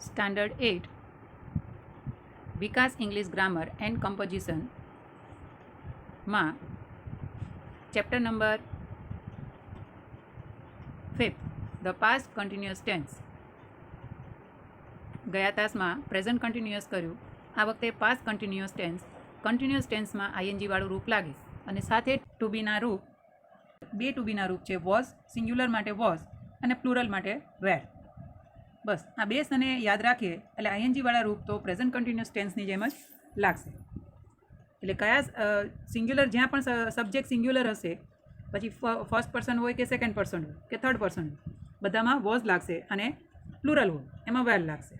Standard 8 Vikas English grammar and કમ્પોઝિશનમાં chapter number 5 the past continuous tense. ગયા તાસમાં present continuous કર્યું. આ વખતે પાસ્ટ કન્ટિન્યુઅસ ટેન્સમાં આઈએનજી વાળું રૂપ લાગે અને સાથે ટુ બીના રૂપ, બે ટુ બીના રૂપ છે વોઝ, સિંગ્યુલર માટે વોઝ અને પ્લુરલ માટે વેર. બસ આ બે સને યાદ રાખીએ એટલે આઈએનજી વાળા રૂપ તો પ્રેઝન્ટ કન્ટિન્યુઅસ ટેન્સની જેમ જ લાગશે. એટલે કયા સિંગ્યુલર, જ્યાં પણ સબ્જેક્ટ સિંગ્યુલર હશે, પછી ફર્સ્ટ પર્સન હોય કે સેકન્ડ પર્સન હોય કે થર્ડ પર્સન હોય, બધામાં વોઝ લાગશે અને પ્લુરલ હોય એમાં વેર લાગશે.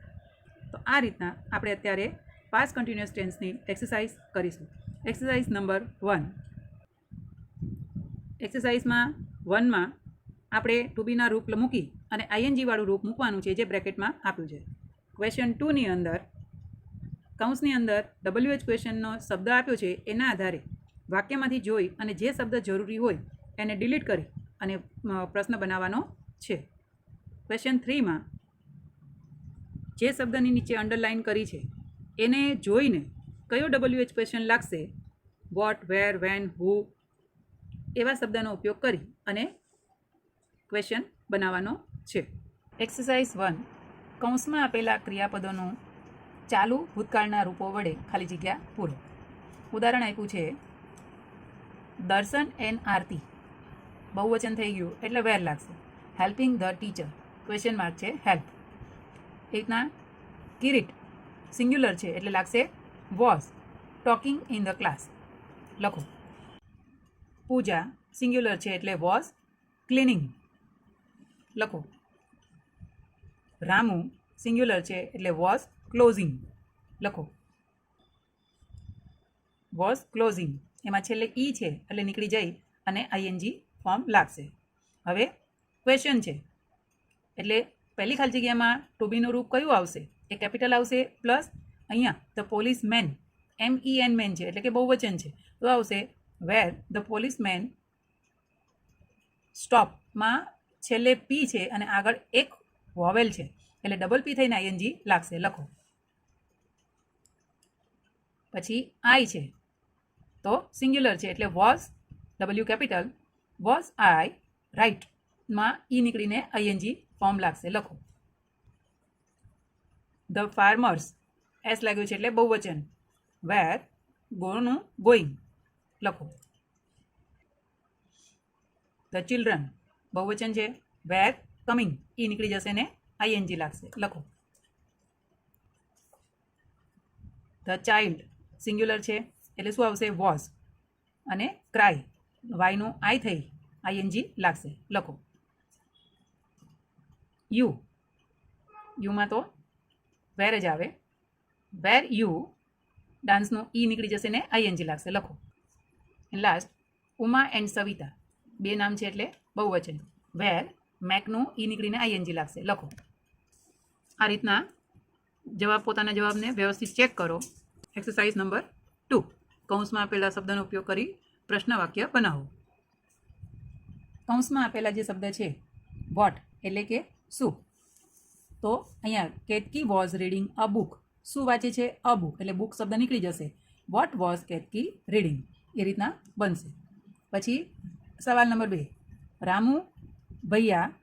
તો આ રીતના આપણે અત્યારે પાસ્ટ કન્ટિન્યુઅસ ટેન્સની એક્સરસાઇઝ કરીશું. Exercise number 1. એક્સરસાઇઝમાં 1માં આપણે ટુ બીના રૂપ મૂકી અને આઈએનજી વાળું રૂપ મૂકવાનું છે જે બ્રેકેટમાં આપ્યું છે. ક્વેશ્ચન 2ની અંદર કૌંસની અંદર WH ક્વેશ્ચનનો શબ્દ આપ્યો છે એના આધારે વાક્યમાંથી જોઈ અને જે શબ્દ જરૂરી હોય એને ડિલીટ કરી અને પ્રશ્ન બનાવવાનો છે. ક્વેશ્ચન 3માં જે શબ્દની નીચે અંડરલાઇન કરી છે એને જોઈને કયો WH ક્વેશ્ચન લાગશે, વોટ, વેર, વેન, હુ એવા શબ્દનો ઉપયોગ કરી અને ક્વેશ્ચન બનાવવાનો છે. એક્સરસાઇઝ 1. કૌંસમાં આપેલા ક્રિયાપદોનું ચાલુ ભૂતકાળના રૂપો વડે ખાલી જગ્યા પૂરો. ઉદાહરણ આપ્યું છે દર્શન એન્ડ આરતી, બહુવચન થઈ ગયું એટલે વેર લાગશે. Helping the teacher, question mark છે હેલ્પ. એ રીતના કિરીટ સિંગ્યુલર છે એટલે લાગશે was. Talking in the class લખો. પૂજા સિંગ્યુલર છે એટલે વોઝ ક્લિનિંગ લખો. રામુ સિંગ્યુલર છે એટલે વોઝ ક્લોઝિંગ લખો. વોઝ ક્લોઝિંગ, એમાં છેલ્લે ઈ છે એટલે નીકળી જઈ અને આઈએનજી ફોર્મ લાગશે. હવે ક્વેશ્ચન છે એટલે પહેલી ખાલી જગ્યામાં ટુ બીનું રૂપ કયું આવશે? એ કેપિટલ આવશે પ્લસ અહીંયા the police men, MEN men છે એટલે કે બહુવચન છે તો આવશે વેર ધ પોલીસ મેન સ્ટોપમાં છેલ્લે પી છે અને આગળ એક વોવેલ છે એટલે ડબલ પી થઈને આઈએનજી લાગશે લખો. પછી આઈ છે તો સિંગ્યુલર છે એટલે was, W capital, was I રાઇટમાં ઈ નીકળીને આઈએનજી ફોર્મ લાગશે લખો. ધ ફાર્મર્સ, એસ લાગ્યું છે એટલે બહુવચન, વેર ગોનું ગોઈંગ લખો. ધ ચિલ્ડ્રન બહુવચન છે, વેર કમિંગ ઈ નીકળી જશે ને આઈએનજી લાગશે લખો. ધ ચાઇલ્ડ સિંગ્યુલર છે એટલે શું આવશે વોઝ અને ક્રાય, વાયનું આઈ થઈ આઈએનજી લાગશે લખો. યુમાં તો વેર જ આવે, વેર યુ ડાન્સનું ઈ નીકળી જશે ને આઈએનજી લાગશે લખો. લાસ્ટ ઉમા એન્ડ સવિતા, બે નામ છે એટલે બહુવચન, વેર મેકનું ઈ નીકળીને આઈએનજી લાગશે લખો. આ રીતના પોતાના જવાબને વ્યવસ્થિત ચેક કરો. Exercise number 2. કૌંસમાં આપેલા શબ્દનો ઉપયોગ કરી પ્રશ્ન વાક્ય બનાવો. કૌંસમાં આપેલા જે શબ્દ છે વોટ એટલે કે શું, તો અહીંયા Ketaki was reading a book, શું વાંચે છે? અ બુક એટલે બુક શબ્દ નીકળી જશે. વોટ વોઝ કેતકી રીડિંગ એ રીતના બનશે. પછી સવાલ number 2. Ramu Bhaiya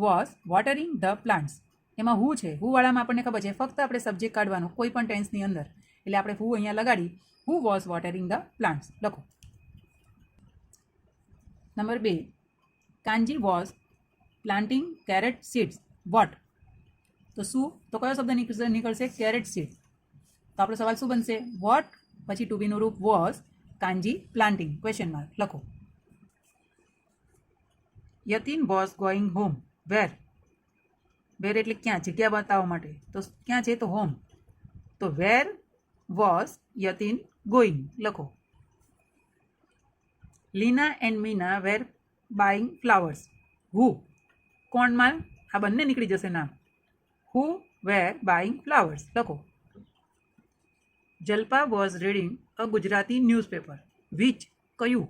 was watering the plants, એમાં હુ છે, હુ વાળામાં આપણને ખબર છે ફક્ત આપણે સબ્જેક્ટ કાઢવાનું કોઈ પણ ટેન્સની અંદર એટલે આપણે હુ અહીંયા લગાડી who was watering the plants લખો. Number 2. Kanji was planting carrot seeds, what તો શું, તો કયો શબ્દ નીકળશે? Carrot seed. તો આપણો સવાલ શું બનશે? વોટ પછી ટુ બીનું રૂપ was, Kanji planting question mark લખો. યતિન વોઝ ગોઈંગ હોમ, વેર, વેર એટલે ક્યાં, જગ્યા બતાવવા માટે, તો ક્યાં છે? તો હોમ. તો વેર વોઝ યતિન ગોઈંગ લખો. Leena and Meena were buying flowers, who કોણમાં આ બંને નીકળી જશે નામ, હુ વેર બાઇંગ ફ્લાવર્સ લખો. Jalpa was reading a Gujarati newspaper, which કયું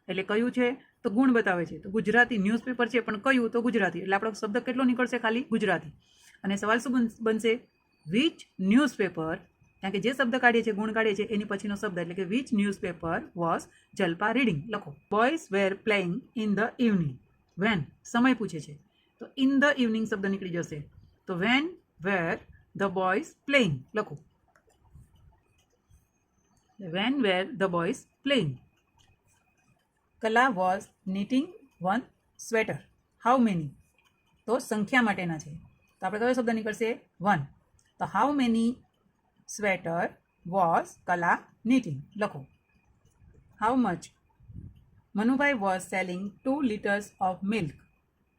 એટલે કયું છે તો ગુણ બતાવે છે તો ગુજરાતી ન્યૂઝપેપર છે પણ કયું તો ગુજરાતી એટલે આપણો શબ્દ કેટલો નીકળશે? ખાલી ગુજરાતી. અને સવાલ શું બનશે? વિચ ન્યૂઝપેપર, કારણ કે જે શબ્દ કાઢીએ છીએ, ગુણ કાઢીએ છીએ, એની પછીનો શબ્દ એટલે કે which newspaper was Jalpa reading લખો. Boys were playing in the evening. When સમય પૂછે છે તો ઇન ધ ઇવનિંગ શબ્દ નીકળી જશે. તો when were the boys playing લખો. When were the boys playing. Kala was knitting one sweater. How many, તો સંખ્યા માટેના છે તો આપણે કયો શબ્દ નીકળશે? વન. તો how many sweater was Kala knitting લખો. How much Manubhai was selling 2 liters of milk.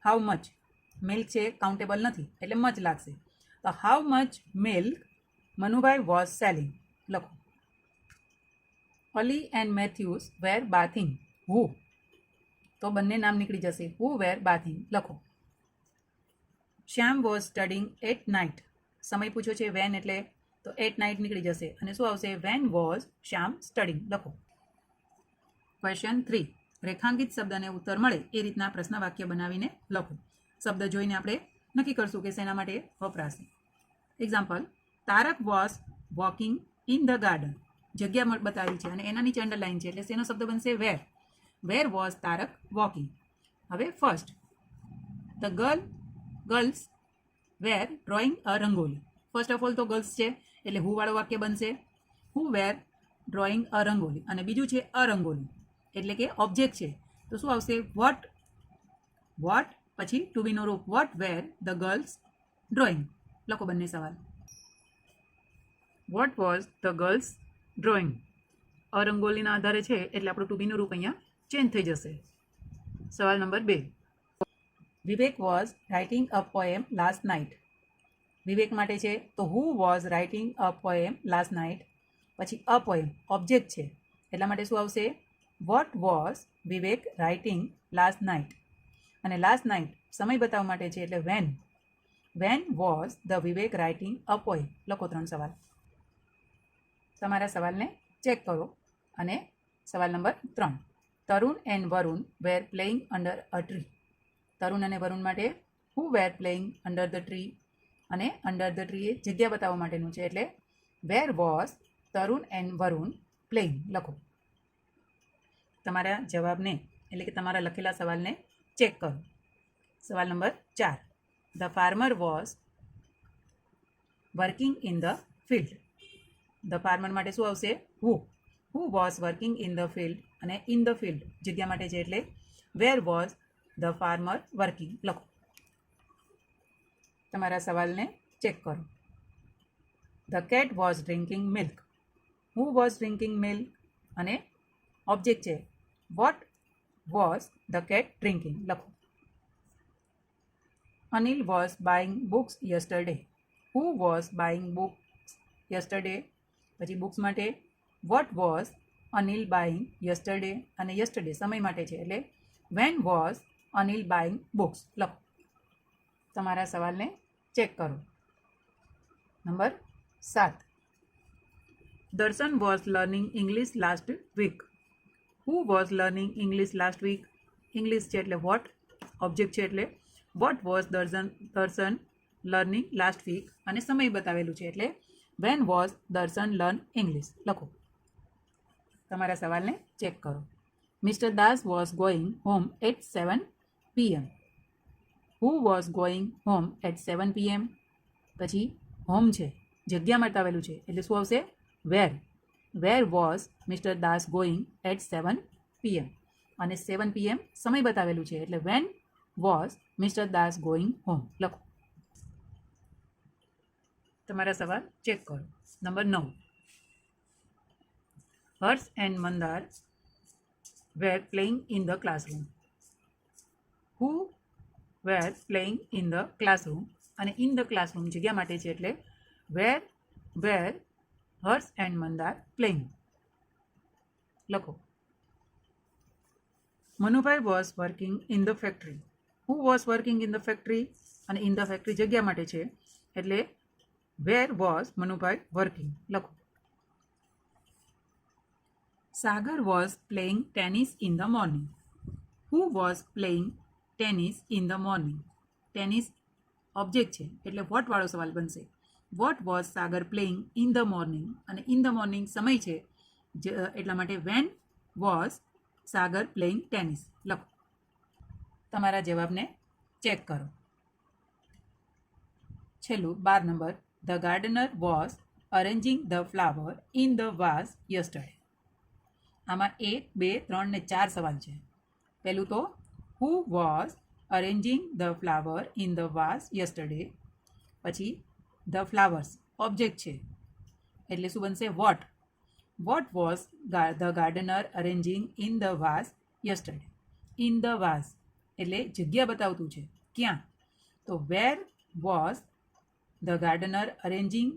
How much, milk છે કાઉન્ટેબલ નથી એટલે મચ લાગશે. તો how much milk Manubhai was selling લખો. Ali and Mathews were bathing. Who, તો બંને નામ નીકળી જશે. હુ વેર બાથિંગ લખો. Shyam was studying at night. સમય પૂછ્યો છે વેન એટલે તો એટ નાઇટ નીકળી જશે અને શું આવશે? વેન વોઝ શ્યામ સ્ટડિંગ લખો. ક્વેશ્ચન 3. રેખાંકિત શબ્દને ઉત્તર મળે એ રીતના પ્રશ્ન વાક્ય બનાવીને લખો. શબ્દ જોઈને આપણે નક્કી કરશું કે શેના માટે વપરાશે. Example, Tarak was walking in the garden. જગ્યા બતાવી છે અને એના નીચે અંડરલાઇન છે એટલે શેનો શબ્દ બનશે? Where. Where was Tarak walking. હવે first, the girls were drawing a rangoli. First of all તો ગર્લ્સ છે એટલે હુ વાળું વાક્ય બનશે. Who were drawing a rangoli. અને બીજું છે અ રંગોલી એટલે કે ઓબ્જેક્ટ છે તો શું આવશે? વોટ પછી ટુ બીનો રૂપ what were the girls drawing લખો. બંને સવાલ. What was the girls drawing. A રંગોલીના આધારે છે એટલે આપણું ટુ બીનું રૂપ અહીંયા ચેન્જ થઈ જશે. સવાલ number 2. Vivek was writing a poem last night. Vivek માટે છે તો who was writing a poem last night. પછી અ પોએમ ઓબ્જેક્ટ છે એટલા માટે શું આવશે? What was Vivek writing last night. અને લાસ્ટ નાઇટ સમય બતાવવા માટે છે એટલે when was the Vivek writing a poem લખો. 3 સવાલ. તમારા સવાલને ચેક કરો. અને સવાલ number 3. Tarun and Varun were playing under a tree. Tarun અને વરુણ માટે who were playing under the tree. અને અંડર ધ ટ્રી એ જગ્યા બતાવવા માટેનું છે એટલે where was Tarun and Varun playing લખો. તમારા જવાબને એટલે કે તમારા લખેલા સવાલને ચેક કરો. સવાલ number 4. The farmer was working in the field. The farmer માટે શું આવશે? Who was working in the field. અને ઇન ધ ફિલ્ડ જગ્યા માટે છે એટલે where was the farmer working લખો. તમારા સવાલને ચેક કરો. The cat was drinking milk. Who was drinking milk અને ઓબ્જેક્ટ છે what was the cat drinking લખો. Anil was buying books yesterday. Who was buying books yesterday. પછી બુક્સ માટે what was Anil buying yesterday. અને યસ્ટરડે સમય માટે છે એટલે when was Anil buying books લખો. તમારા સવાલને ચેક કરો. Number 7. Darshan was learning English last week. Who was learning English last week. English છે એટલે વોટ, ઓબ્જેક્ટ છે એટલે what was Darshan learning last week. અને સમય બતાવેલું છે એટલે when was Darshan learn English લખો. તમારા સવાલને ચેક કરો. Mister Das was going home at 7 PM. Who was going home at 7 PM. પછી હોમ છે જગ્યા બતાવેલું છે એટલે શું આવશે? Where was mister Das going at 7 PM. અને 7 PM સમય બતાવેલું છે એટલે when was mister Das going home લખો. તમારા સવાલ ચેક કરો. Number 9. Harsh and Mandar were playing in the classroom. Who were playing in the classroom. અને ઇન ધ ક્લાસરૂમ જગ્યા માટે છે એટલે વેર હર્ષ એન્ડ મંદાર પ્લેઇંગ લખો. Manubhai was working in the factory. Who was working in the factory. અને ઇન ધ ફેક્ટરી જગ્યા માટે છે એટલે વેર વોઝ મનુભાઈ વર્કિંગ લખો. Sagar was playing tennis in the morning. Who was playing tennis in the morning. Tennis object છે એટલે વોટવાળો સવાલ બનશે. What was Sagar playing in the morning, અને ઇન ધ મોર્નિંગ સમય છે એટલા માટે when was Sagar playing tennis લખો. તમારા જવાબને ચેક કરો. છેલ્લું 12 number, the gardener was arranging the flower in the vase yesterday. આમાં 1, 2, 3 ને 4 સવાલ છે. પહેલું તો who was arranging the flower in the vase yesterday. પછી ધ ફ્લાવર્સ ઓબ્જેક્ટ છે એટલે શું બનશે? What. What was the gardener arranging in the vase yesterday. In the vase એટલે જગ્યા બતાવતું છે, ક્યાં? તો where was the gardener arranging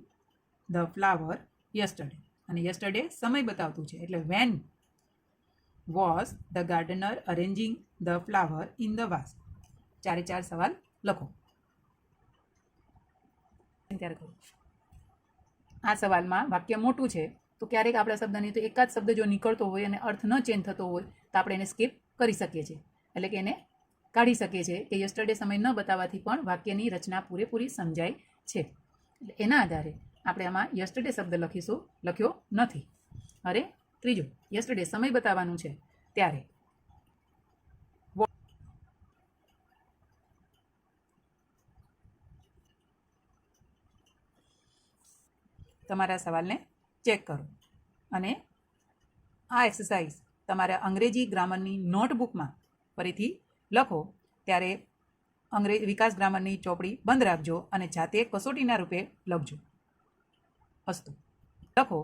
the flower yesterday, અને યસ્ટરડે સમય બતાવતું છે એટલે when was the gardener arranging the flower in the vase. 4 સવાલ લખો. ત્યારે કરું. આ સવાલમાં વાક્ય મોટું છે તો ક્યારેક આપણા શબ્દની તો એકાદ શબ્દ જો નીકળતો હોય અને અર્થ ન ચેન્જ થતો હોય તો આપણે એને સ્કીપ કરી શકીએ છીએ, એટલે કે એને કાઢી શકીએ છીએ કે યસ્ટરડે સમય ન બતાવવાથી પણ વાક્યની રચના પૂરેપૂરી સમજાય છે. એટલે એના આધારે આપણે આમાં યસ્ટરડે શબ્દ લખ્યો નથી. અરે ત્રીજું, યસ્ટરડે સમય બતાવવાનું છે ત્યારે તમારા સવાલને ચેક કરો. અને આ એક્સરસાઇઝ તમારા અંગ્રેજી ગ્રામરની નોટબુકમાં ફરીથી લખો ત્યારે વિકાસ ગ્રામરની ચોપડી બંધ રાખજો અને જાતે કસોટીના રૂપે લખજો. અસ્તુ. લખો.